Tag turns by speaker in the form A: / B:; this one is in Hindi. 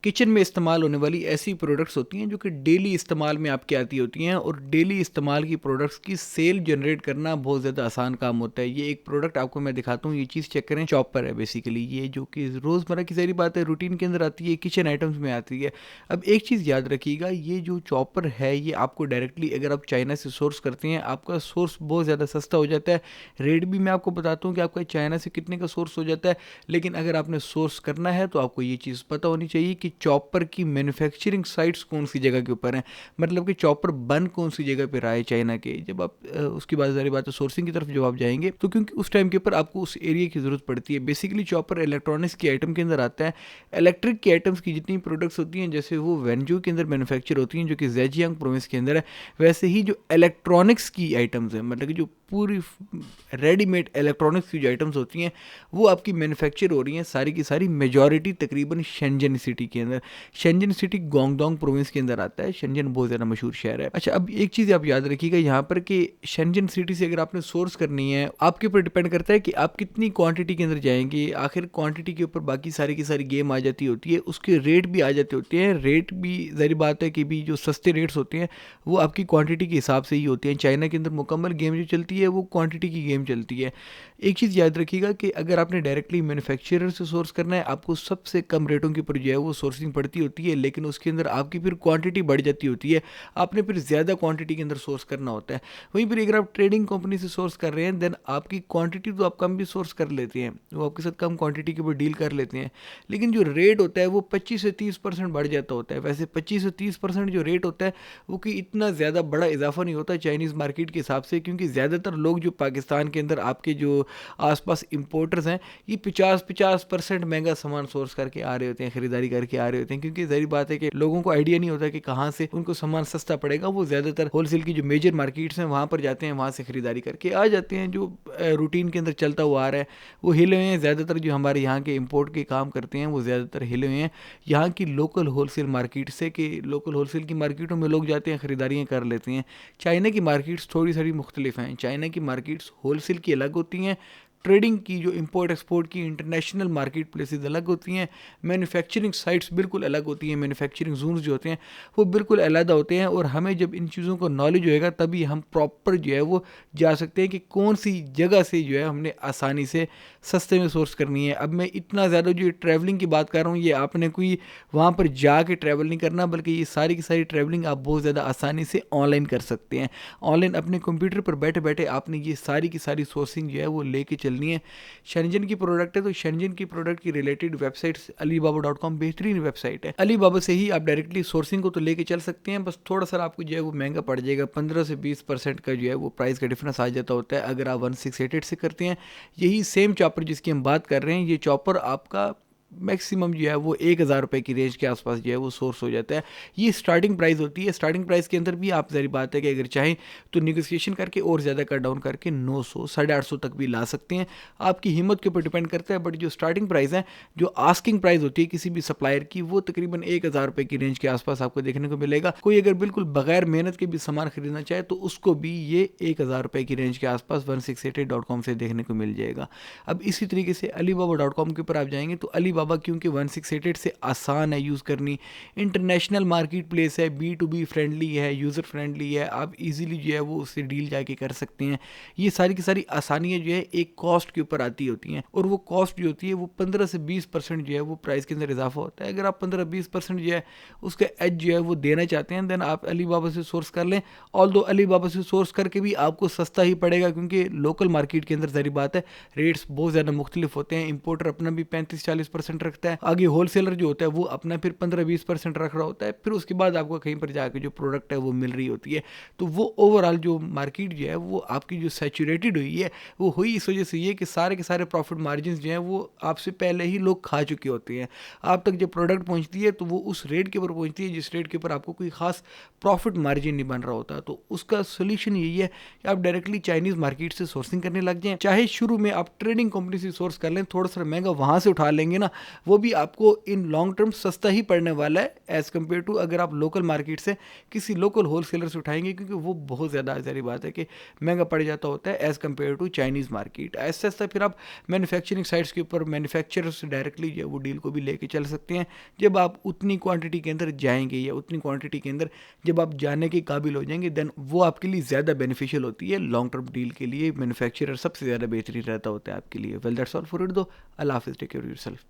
A: किचन में इस्तेमाल होने वाली ऐसी प्रोडक्ट्स होती हैं जो कि डेली इस्तेमाल में आपकी आती होती हैं, और डेली इस्तेमाल की प्रोडक्ट्स की सेल जनरेट करना बहुत ज़्यादा आसान काम होता है। ये एक प्रोडक्ट आपको मैं दिखाता हूँ, ये चीज़ चेक करें, चॉपर है बेसिकली ये, जो कि रोज़मर्रा की सारी बात है, रूटीन के अंदर आती है, किचन आइटम्स में आती है। अब एक चीज़ याद रखिएगा, ये जो चॉपर है ये आपको डायरेक्टली अगर आप चाइना से सोर्स करते हैं, आपका सोर्स बहुत ज़्यादा सस्ता हो जाता है। रेट भी मैं आपको बताता हूँ कि आपका चाइना से कितने का सोर्स हो जाता है, लेकिन अगर आपने सोर्स करना है तो आपको ये चीज़ पता होनी चाहिए कि चॉपर की मैन्युफैक्चरिंग साइट्स कौन सी जगह के ऊपर हैं, मतलब कि चॉपर बन कौन सी जगह पे रहा है चाइना के। जब आप उसकी बात सारी बात है सोर्सिंग की तरफ जब आप जाएंगे, तो क्योंकि उस टाइम के ऊपर आपको उस एरिया की ज़रूरत पड़ती है। बेसिकली चॉपर इलेक्ट्रॉनिक्स की आइटम के अंदर आता है। इलेक्ट्रिक की आइटम्स की जितनी प्रोडक्ट्स होती हैं, जैसे वो वेंजू के अंदर मैन्युफैक्चर होती हैं जो कि जेजियांग प्रोविंस के अंदर है, वैसे ही जो इलेक्ट्रॉनिक्स की आइटम्स हैं, मतलब कि जो पूरी रेडीमेड इलेक्ट्रॉनिक्स की जो आइटम्स होती हैं वो आपकी मैन्युफैक्चर हो रही हैं सारी की सारी, मेजॉरिटी तकरीबन शेंजन सिटी के अंदर। शेंजन सिटी गोंगडोंग प्रोविंस के अंदर आता है। शेंजन बहुत ज़्यादा मशहूर शहर है। अच्छा, अब एक चीज़ आप याद रखिएगा यहाँ पर कि शेंजन सिटी से अगर आपने सोर्स करनी है, आपके ऊपर डिपेंड करता है कि आप कितनी क्वांटिटी के अंदर जाएंगे। आखिर क्वांटिटी के ऊपर बाकी सारी की सारी गेम आ जाती होती है, उसके रेट भी आ जाते होते हैं। रेट भी ज़ाहिर बात है कि भी जो सस्ते रेट्स होते हैं वो आपकी क्वांटिटी के हिसाब से ही होते हैं। चाइना के अंदर मुकम्मल गेम जो चलती है वो क्वांटिटी की गेम चलती है। एक चीज़ याद रखिएगा कि अगर आपने डायरेक्टली मैन्युफैक्चरर से सोर्स करना है, आपको सबसे कम रेटों के ऊपर जो है वो सोर्सिंग पड़ती होती है, लेकिन उसके अंदर आपकी फिर क्वांटिटी बढ़ जाती होती है, आपने फिर ज़्यादा क्वांटिटी के अंदर सोर्स करना होता है। वहीं पर अगर आप ट्रेडिंग कंपनी से सोर्स कर रहे हैं, देन आपकी क्वांटिटी तो आप कम भी सोर्स कर लेते हैं, वो आपके साथ कम क्वांटिटी के ऊपर डील कर लेते हैं, लेकिन जो रेट होता है वो 25 से 30% बढ़ जाता होता है। वैसे 25 से 30% जो रेट होता है वो कि इतना ज़्यादा बड़ा इजाफा नहीं होता चाइनीज़ मार्केट के हिसाब से, क्योंकि ज़्यादातर लोग जो पाकिस्तान के अंदर आपके जो आसपास इंपोर्टर्स हैं, ये 50% महंगा सामान सोर्स करके आ रहे होते हैं, खरीदारी करके आ रहे होते हैं, क्योंकि ज़ाहिर बात है कि लोगों को आइडिया नहीं होता कि कहाँ से उनको सामान सस्ता पड़ेगा। वो ज़्यादातर होलसेल की जो मेजर मार्केट्स हैं वहाँ पर जाते हैं, वहाँ से खरीदारी करके आ जाते हैं। जो रूटीन के अंदर चलता हुआ आ रहा है वो हिले हुए हैं। ज़्यादातर जो हमारे यहाँ के इम्पोर्ट के काम करते हैं वो ज़्यादातर हिले हुए हैं यहाँ की लोकल होलसेल मार्केट से, कि लोकल होलसेल की मार्केटों में लोग जाते हैं, खरीदारियाँ कर लेते हैं। चाइना की मार्केट्स थोड़ी सारी मुख्तलिफ हैं। चाइना की मार्केट्स होलसेल की अलग होती हैं, ट्रेडिंग की जो इंपोर्ट एक्सपोर्ट की इंटरनेशनल मार्केट प्लेसेस अलग होती हैं, मैन्युफैक्चरिंग साइट्स बिल्कुल अलग होती हैं, मैन्युफैक्चरिंग जोन्स जो होते हैं वो बिल्कुल अलग होते हैं। और हमें जब इन चीज़ों को नॉलेज होएगा तभी हम प्रॉपर जो है वो जा सकते हैं कि कौन सी जगह से जो है हमने आसानी से सस्ते में सोर्स करनी है। अब मैं इतना ज़्यादा जो ट्रैवलिंग की बात कर रहा हूँ, ये आपने कोई वहाँ पर जाके ट्रैवल नहीं करना, बल्कि ये सारी की सारी ट्रैवलिंग आप बहुत ज़्यादा आसानी से ऑनलाइन कर सकते हैं। ऑनलाइन अपने कंप्यूटर पर बैठे बैठे आपने ये सारी की सारी सोर्सिंग जो है वो लेके चलनी है। शेंजन की प्रोडक्ट है तो शेंजन की प्रोडक्ट की रिलेटेड वेबसाइट alibaba.com बेहतरीन वेबसाइट है। अलीबाबा से ही आप डायरेक्टली सोर्सिंग को तो लेके चल सकते हैं, बस थोड़ा सा आपको जो है वो महंगा पड़ जाएगा। 15 से 20% का जो है वो प्राइस का डिफरेंस आ जाता होता है अगर आप 1688 से करते हैं। यही सेम चॉपर जिसकी हम बात कर रहे हैं, ये चॉपर आपका मैक्सिमम जो है वो 1000 रुपये की रेंज के आसपास जो है वो सोर्स हो जाता है। ये स्टार्टिंग प्राइस होती है। स्टार्टिंग प्राइस के अंदर भी आप ज़ाहिर बात है कि अगर चाहें तो निगोसिएशन करके और ज़्यादा कट डाउन करके 900 850 तक भी ला सकते हैं, आपकी हिम्मत के ऊपर डिपेंड करता है। बट जो स्टार्टिंग प्राइस है, जो आस्किंग प्राइस होती है किसी भी सप्लायर की, वो तकरीबन 1000 रुपये की रेंज के आसपास आपको देखने को मिलेगा। कोई अगर बिल्कुल बगैर मेहनत के भी सामान खरीदना चाहे तो उसको भी ये 1000 रुपये की रेंज के आसपास 1688.com से देखने को मिल जाएगा। अब इसी तरीके से alibaba.com के ऊपर आप जाएंगे तो अलीबाबा क्योंकि 1688 से आसान है यूज़ करनी, इंटरनेशनल मार्केट प्लेस है, B2B फ्रेंडली है, यूज़र फ्रेंडली है, आप इजीली जो है वो उससे डील जाके कर सकते हैं। ये सारी की सारी आसानियाँ जो है एक कॉस्ट के ऊपर आती होती हैं, और वो कॉस्ट जो होती है वो 15 से 20% जो है वो प्राइस के अंदर इजाफा होता है। अगर आप 15-20% जो है उसका एज जो है वो देना चाहते हैं, देन आप अलीबाबा से सोर्स कर लें। ऑल्दो अलीबाबा से सोर्स करके भी आपको सस्ता ही पड़ेगा, क्योंकि लोकल मार्केट के अंदर ज़ाहिर बात है रेट्स बहुत ज़्यादा मुख्तलिफ होते हैं। इंपोर्टर अपना भी 35-40% रखता है, आगे होलसेलर जो होता है वो अपना फिर 15-20% रख रहा होता है, फिर उसके बाद आपको कहीं पर जाके जो प्रोडक्ट है वो मिल रही होती है। तो वो ओवरऑल जो मार्केट जो है वो आपकी जो सैचुरेटेड हुई है वो हुई इस वजह से ये कि सारे के सारे प्रॉफिट मार्जिन जो हैं वो आपसे पहले ही लोग खा चुके होते हैं। आप तक जब प्रोडक्ट पहुंचती है तो वो उस रेट के ऊपर पहुंचती है जिस रेट के ऊपर आपको कोई खास प्रॉफिट मार्जिन नहीं बन रहा होता। तो उसका सोल्यूशन यही है कि आप डायरेक्टली चाइनीज़ मार्केट से सोर्सिंग करने लग जाएं। चाहे शुरू में आप ट्रेडिंग कंपनी से सोर्स कर लें, थोड़ा सा महंगा वहाँ से उठा लेंगे ना, वो भी आपको इन लॉन्ग टर्म सस्ता ही पड़ने वाला है एज़ कम्पेयर टू अगर आप लोकल मार्केट से किसी लोकल होलसेलर से उठाएंगे, क्योंकि वो बहुत ज़्यादा सारी बात है कि महंगा पड़ जाता होता है as compare to Chinese market. ऐसा ऐसा फिर आप मैन्युफैक्चरिंग साइट्स के ऊपर मैन्युफैक्चरर से डायरेक्टली जो है वो डील को भी लेके चल सकते हैं। जब आप उतनी क्वांटिटी के अंदर जाएंगे या उतनी क्वांटिटी के अंदर जब आप जाने के काबिल हो जाएंगे, देन वो आपके लिए ज़्यादा बेनिफिशियल होती है। लॉन्ग टर्म डील के लिए मैन्युफैक्चरर सबसे ज़्यादा बेहतरीन रहता होता है आपके लिए। Well that's all for it दो। अल्लाह हाफिज़, टेक केयर ऑफ योरसेल्फ।